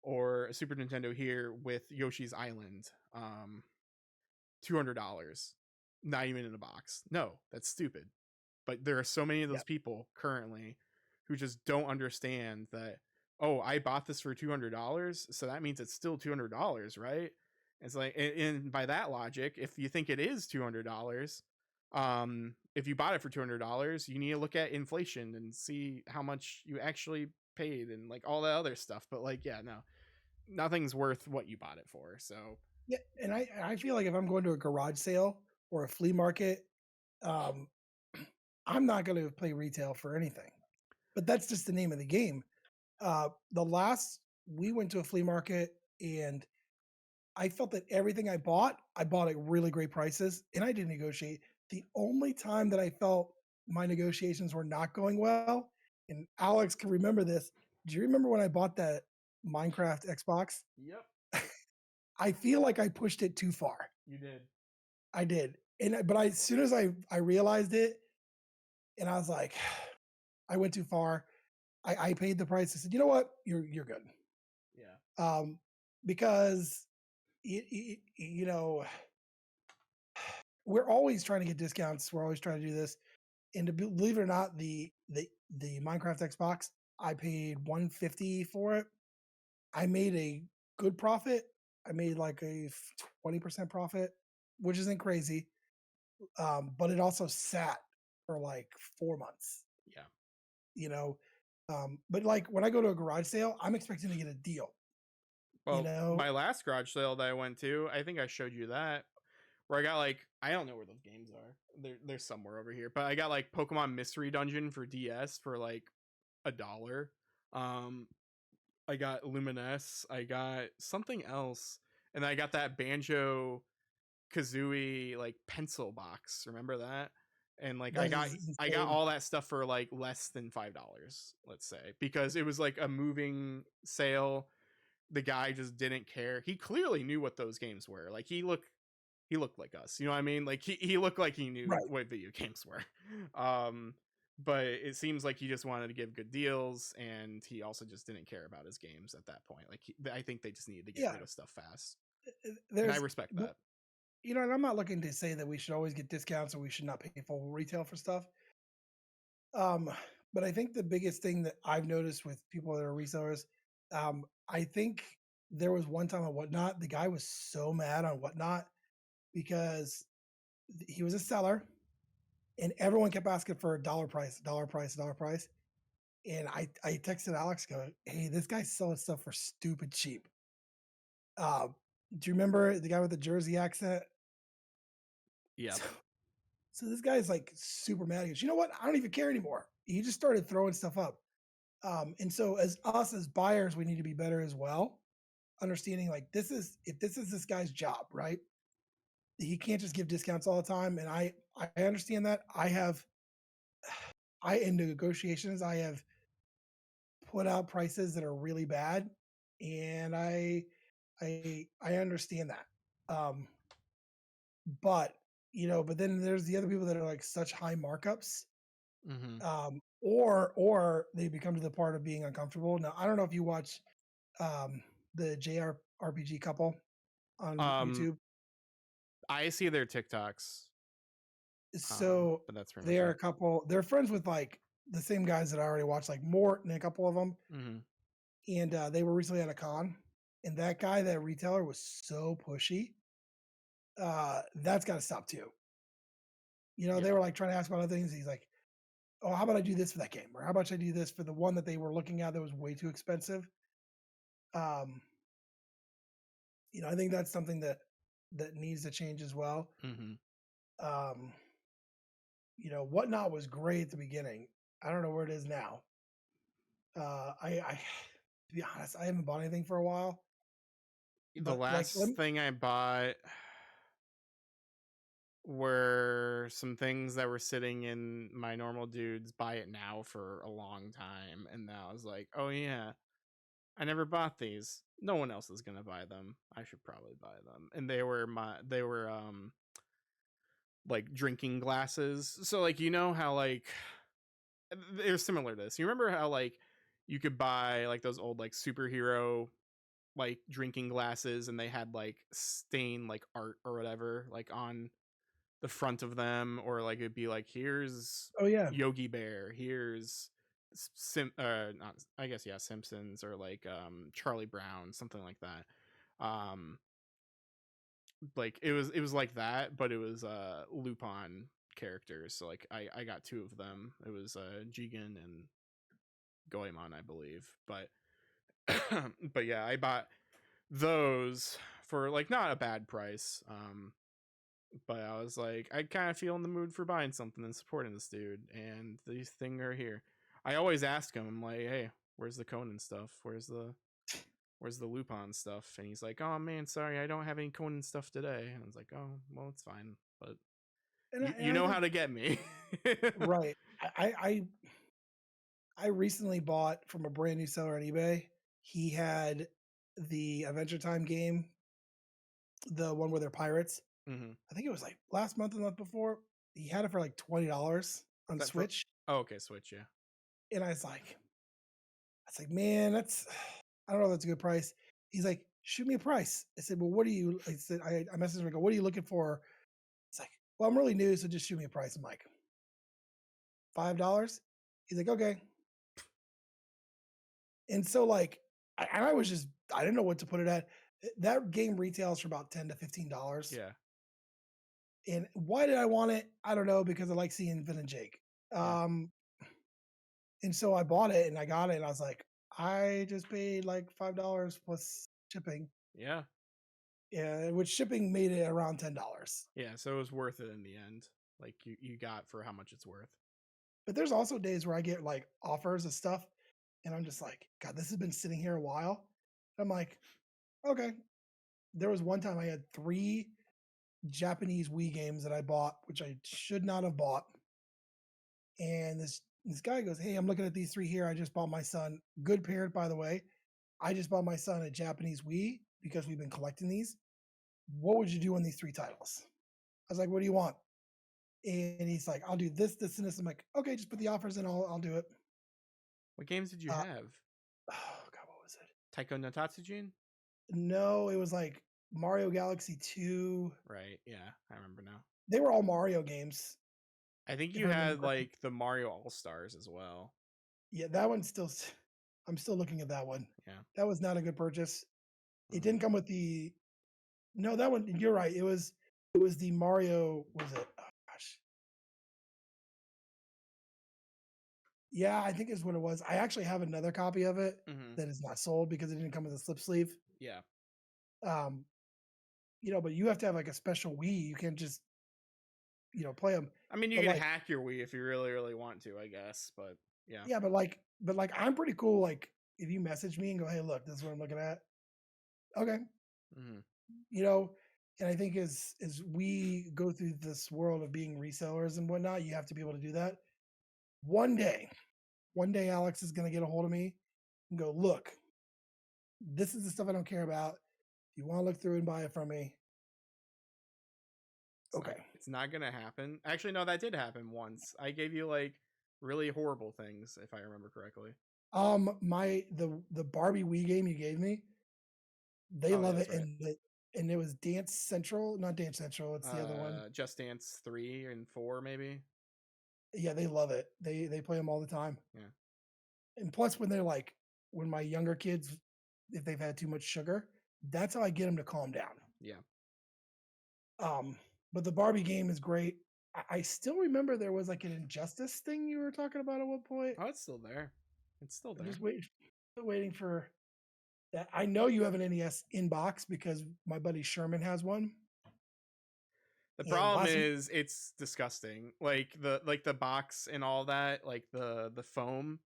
or a Super Nintendo here with Yoshi's Island. $200. Not even in a box. No, that's stupid. But there are so many of those people currently who just don't understand that, oh, I bought this for $200, so that means it's still $200, right? It's like, and by that logic, if you think it is $200, if you bought it for $200, you need to look at inflation and see how much you actually paid and like all that other stuff. But like, yeah, no, nothing's worth what you bought it for. So Yeah, and I feel like if I'm going to a garage sale or a flea market, um, I'm not going to play retail for anything. But that's just the name of the game. The last we went to a flea market, and I felt that everything I bought at really great prices, and I didn't negotiate. The only time that I felt my negotiations were not going well, and Alex can remember this. Do you remember when I bought that Minecraft Xbox? yep, I feel like I pushed it too far. you did. I did. But as soon as I realized it, and I was like, I went too far. I paid the price. I said, you know what, you're good. Yeah. Because you know, we're always trying to get discounts. We're always trying to do this. And to believe it or not, the Minecraft Xbox, I paid $150 for it. I made a good profit. I made like a 20% profit, which isn't crazy. But it also sat for like 4 months. Yeah. You know, but like when I go to a garage sale, I'm expecting to get a deal. Well, You know, my last garage sale that I went to, I think I showed you that, where I got like, I don't know where those games are. They're somewhere over here, but I got like Pokemon Mystery Dungeon for DS for like $1. I got Luminous. I got something else, and I got that Banjo Kazooie like pencil box. Remember that? And like that is I got insane. all that stuff for like less than $5, let's say, because it was like a moving sale. The guy just didn't care. He clearly knew what those games were. Like he looked like us. You know what I mean? Like he looked like he knew Right. what video games were. But it seems like he just wanted to give good deals, and he also just didn't care about his games at that point. Like I think they just needed to get rid of stuff fast, and I respect that. You know, and I'm not looking to say that we should always get discounts or we should not pay full retail for stuff. Um, but I think the biggest thing that I've noticed with people that are resellers, I think there was one time on Whatnot, the guy was so mad on Whatnot because he was a seller and everyone kept asking for a dollar price, dollar price, dollar price. And I texted Alex, go, hey, this guy's selling stuff for stupid cheap. Do you remember the guy with the Jersey accent? Yeah. So this guy's like super mad. He goes, you know what? I don't even care anymore. He just started throwing stuff up. And so as us as buyers, we need to be better as well. understanding like if this is this guy's job, right? He can't just give discounts all the time. And I understand that. I in negotiations, I have put out prices that are really bad, and I understand that. But but then there's the other people that are like such high markups, Mm-hmm. or they become to the part of being uncomfortable. Now I don't know if you watch the JRPG couple on Um, YouTube. I see their TikToks, So but that's pretty much they're a it. couple. They're friends with like the same guys that I already watched, like Mort and a couple of them. Mm-hmm. And they were recently at a con, and that guy, that retailer, was so pushy. That's got to stop too. They Yeah. were like trying to ask about other things. He's like, "Oh, how about I do this for that game, or how about I do this for the one that they were looking at that was way too expensive?" Um, I think that's something that needs to change as well. Mm-hmm. Um, Whatnot was great at the beginning. I don't know where it is now. I to be honest, I haven't bought anything for a while. The But like, last thing I bought were some things that were sitting in my normal dudes buy it now for a long time, and now I was like, oh yeah, I never bought these. No one else is gonna buy them. I should probably buy them. And they were like drinking glasses. So like how like they're similar to this. You remember how like you could buy like those old like superhero like drinking glasses, and they had like stain like art or whatever like on the front of them, or like it'd be like, here's oh yeah, Yogi Bear, here's not, I guess, yeah, Simpsons, or like Charlie Brown, something like that. Like it was like that, but it was Lupin characters. So like I got two of them. It was Jigen and Goemon, I believe. But but yeah, I bought those for like not a bad price. But I was like, I kind of feel in the mood for buying something and supporting this dude, and these things are here. I always ask him, I'm like, hey, where's the Conan stuff? Where's the Lupin stuff? And he's like, oh man, sorry, I don't have any Conan stuff today. And I was like, oh well, it's fine, but and you I know how think to get me. right. I recently bought from a brand new seller on eBay. He had the Adventure Time game, the one where they're pirates. Mm-hmm. I think it was like last month or the month before. He had it for like $20 on That for Switch, oh, okay, Switch, yeah, and I was like, man, I don't know if that's a good price. He's like, shoot me a price. I said, well, what do you? I said, I messaged him. I go, what are you looking for? He's like, well, I'm really new, so just shoot me a price. I'm like, $5. He's like, okay. And so like, I didn't know what to put it at. That game retails for about $10 to $15. yeah, And why did I want it? I don't know, because I like seeing Vin and Jake. yeah, And so I bought it and I got it and I was like, I just paid like $5 plus shipping. yeah, Yeah, which shipping made it around $10. yeah. So it was worth it in the end. Like you got for how much it's worth. But there's also days where I get like offers of stuff and I'm just like, God, this has been sitting here a while. I'm like, okay. There was one time I had 3 Japanese Wii games that I bought, which I should not have bought. And this guy goes, hey, I'm looking at these 3 here. I just bought my son. Good parent, by the way. I just bought my son a Japanese Wii because we've been collecting these. What would you do on these 3 titles? I was like, what do you want? And he's like, I'll do this, this, and this. I'm like, okay, just put the offers in. I'll do it. What games did you Uh, have? oh God, what was it? Taiko no Tatsujin? No, it was like Mario Galaxy 2. Right, yeah, I remember now. They were all Mario games. I think If you I remember had correctly. like the Mario All Stars as well. Yeah, that one's still. I'm still looking at that one. Yeah. That was not a good purchase. It Mhm. didn't come with the. No, that one. You're right. It was the Mario. Was it? Oh gosh. Yeah, I think is what it was. I actually have another copy of it Mhm. that is not sold because it didn't come with a slip sleeve. Yeah. Um, but you have to have like a special Wii. You can't just play them. I mean, you But can like, hack your Wii if you really, really want to, I guess. But yeah. yeah, but like I'm pretty cool. Like, if you message me and go, "Hey, look, this is what I'm looking at," Okay. Mhm. You know, and I think as we go through this world of being resellers and whatnot, you have to be able to do that. One day, one day Alex is gonna get a hold of me and go, look, this is the stuff I don't care about. If you want to look through and buy it from me, okay. It's not gonna happen. Actually, no, that did happen once. I gave you like really horrible things, if I remember correctly. The Barbie Wii game you gave me, they Oh, yeah, love that's it, right. and it was Dance Central, not Dance Central. It's the other one. Just Dance 3 and 4, maybe. Yeah, they love it. They play them all the time. Yeah. And plus, when they're like, when my younger kids, if they've had too much sugar, that's how I get them to calm down. Yeah. Um, but the Barbie game is great. I still remember there was like an Injustice thing you were talking about at one point. Oh, it's still there. It's still I'm there. just waiting for that. I know you have an NES inbox because my buddy Sherman has one. The And problem last week, is it's disgusting. Like the box and all that, like the foam.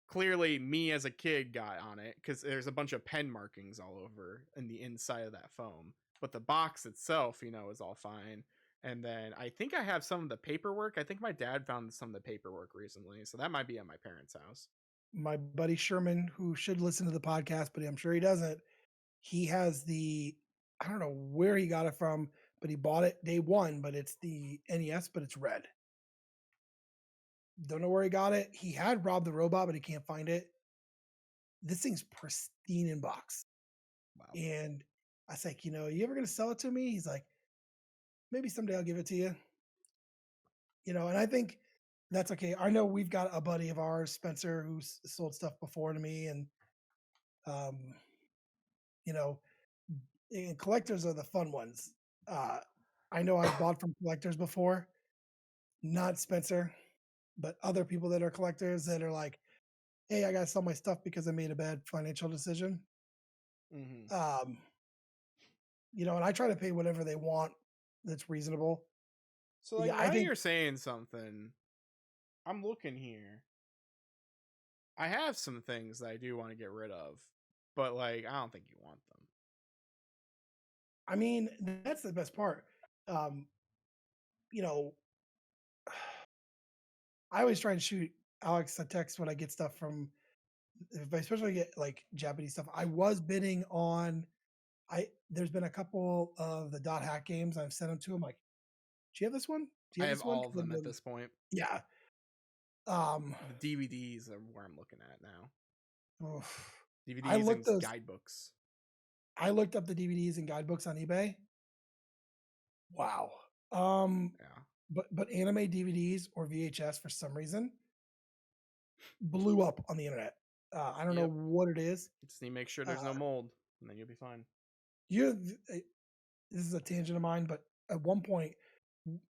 Clearly me as a kid got on it because there's a bunch of pen markings all over in the inside of that foam. But the box itself, is all fine. And then I think I have some of the paperwork. I think my dad found some of the paperwork recently. So that might be at my parents' house. my buddy Sherman, who should listen to the podcast, but I'm sure he doesn't, he has I don't know where he got it from, but he bought it day one, but it's the NES, but it's red. Don't know where he got it. He had Rob the Robot, but he can't find it. This thing's pristine in box. Wow. And I was like, you ever gonna sell it to me? He's like, maybe someday I'll give it to you. And I think that's okay. I know we've got a buddy of ours, Spencer, who's sold stuff before to me, and um, you know, and collectors are the fun ones. Uh, I know I've bought from collectors before, not Spencer, but other people that are collectors that are like, "Hey, I gotta sell my stuff because I made a bad financial decision." Mm-hmm. Um, and I try to pay whatever they want that's reasonable. So, like, Yeah, I while think you're saying something, I'm looking here. I have some things that I do want to get rid of, but like, I don't think you want them. I mean, that's the best part. Um, you know, I always try and shoot Alex a text when I get stuff from, if I especially get like Japanese stuff. I was bidding on. There's been a couple of the dot hack games I've sent them to him. Like, do you have this one? Do you I have have this one? all of them at this point. Yeah. Um, The DVDs are where I'm looking at now. oof. I DVDs and looked those. guidebooks. I looked up the DVDs and guidebooks on eBay. Wow. Yeah. But anime DVDs or VHS for some reason blew up on the internet. I don't know Yep. what it is. Just need to make sure there's Uh, no mold, and then you'll be fine. you this is a tangent of mine, but at one point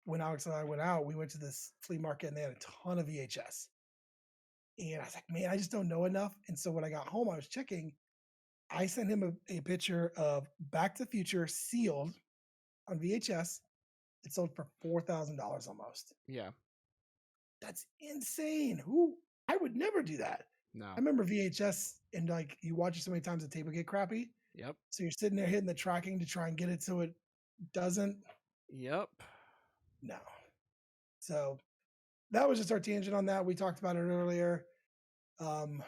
when Alex and I went out, we went to this flea market and they had a ton of VHS. And I was like, man, I just don't know enough. And so when I got home, I was checking. I sent him a picture of Back to the Future sealed on VHS. It sold for $4,000 almost. Yeah. That's insane. Who I would never do that. No. I remember VHS and like you watch it so many times the tape would get crappy. Yep. So you're sitting there hitting the tracking to try and get it so it doesn't. Yep. No. So that was just our tangent on that. We talked about it earlier. Um,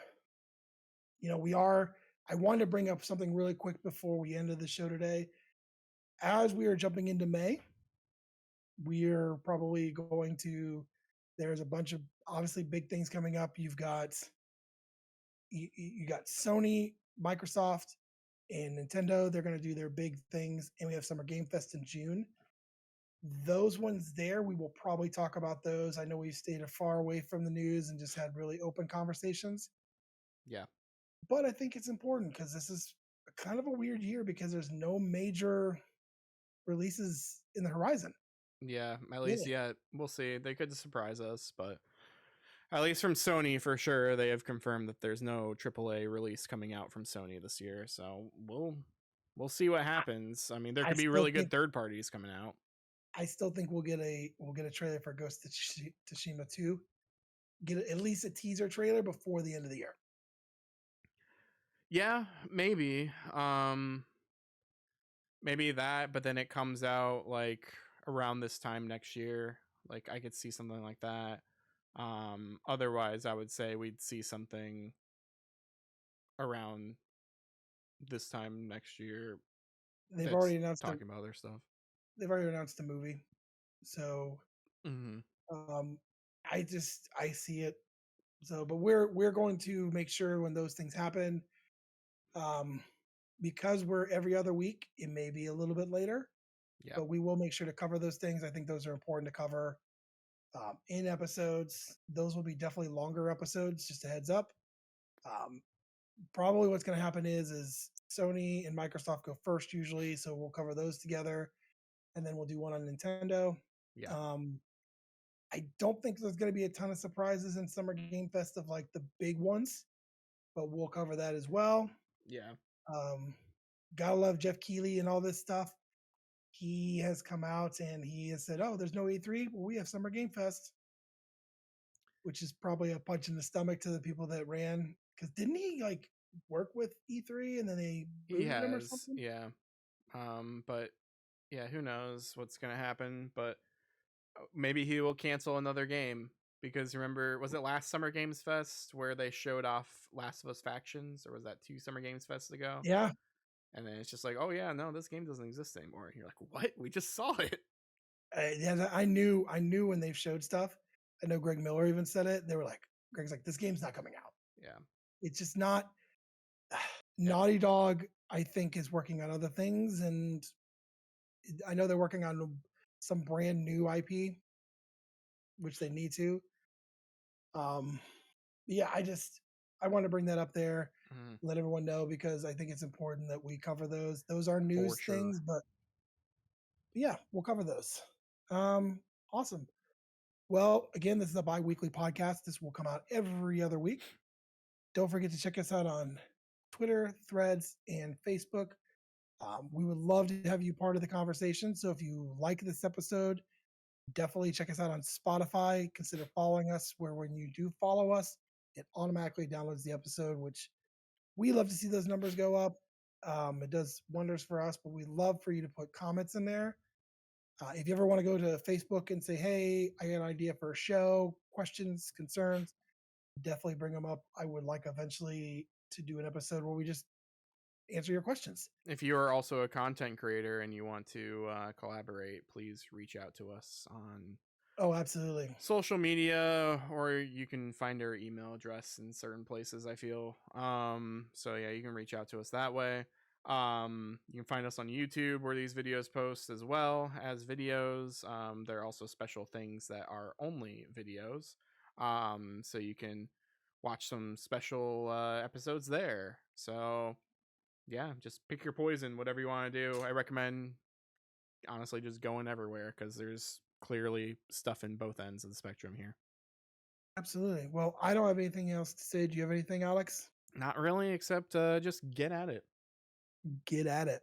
I wanted to bring up something really quick before we ended the show today. As we are jumping into May, we're probably there's a bunch of obviously big things coming up. You got Sony, Microsoft, and Nintendo. They're going to do their big things, and we have Summer Game Fest in June. Those ones there, we will probably talk about those. I know we've stayed far away from the news and just had really open conversations. Yeah. But I think it's important because this is kind of a weird year because there's no major releases in the horizon. Yeah. At least Really. yet. We'll see. They could surprise us, but at least from Sony, for sure, they have confirmed that there's no AAA release coming out from Sony this year. So we'll see what happens. I mean, there I could be still really good think third parties coming out. I still think we'll get a trailer for Ghost of Tsushima 2. Get at least a teaser trailer before the end of the year. Yeah, maybe. maybe that, but then it comes out like around this time next year. Like I could see something like that. Otherwise, I would say we'd see something around this time next year They've that's already announced a talking about other stuff. they've already announced the movie, so Mm-hmm. um, I see it. So, but we're going to make sure when those things happen, um, because we're every other week, it may be a little bit later, Yeah. but we will make sure to cover those things. I think those are important to cover in episodes. Those will be definitely longer episodes. Just a heads up. Um, Probably what's going to happen is Sony and Microsoft go first usually, so we'll cover those together, and then we'll do one on Nintendo. Yeah. Um, I don't think there's going to be a ton of surprises in Summer Game Fest of like the big ones, but we'll cover that as well. Yeah. Um, Gotta love Jeff Keighley and all this stuff. He has come out and he has said, "Oh, there's no E3. Well, we have Summer Game Fest," which is probably a punch in the stomach to the people that ran. Because didn't he like work with E3 and then they He booted him or has, something? yeah. But yeah, who knows what's gonna happen? But maybe he will cancel another game because remember, was it last Summer Games Fest where they showed off Last of Us Factions, or was that 2 Summer Games Fests ago? Yeah, And then it's just like, oh yeah, no, this game doesn't exist anymore. And you're like, what? We just saw it. yeah. I knew when they showed stuff. I know Greg Miller even said it. They were like, Greg's like, this game's not coming out. Yeah. It's just not. Yeah. Naughty Dog, I think, is working on other things, and I know they're working on some brand new IP, which they need to. Um, yeah, I want to bring that up there, Mhm. let everyone know because I think it's important that we cover those. Those are For news sure. things, but yeah, we'll cover those. Um, awesome. Well, again, this is a bi-weekly podcast. This will come out every other week. Don't forget to check us out on Twitter, Threads, and Facebook. We would love to have you part of the conversation. So if you like this episode, definitely check us out on Spotify. Consider following us, where when you do follow us, it automatically downloads the episode, which we love to see those numbers go up. It does wonders for us, but we love for you to put comments in there. If you ever want to go to Facebook and say, hey, I got an idea for a show, questions, concerns, definitely bring them up. I would like eventually to do an episode where we just answer your questions. If you are also a content creator and you want to collaborate, please reach out to us on Oh, absolutely. social media, or you can find our email address in certain places, I feel. So yeah, you can reach out to us that way. You can find us on YouTube where these videos post as well as videos. There are also special things that are only videos. So you can watch some special episodes there. So yeah, just pick your poison, whatever you want to do. I recommend honestly just going everywhere because there's clearly stuff in both ends of the spectrum here. Absolutely. Well, I don't have anything else to say. Do you have anything, Alex? Not really, except just get at it. Get at it.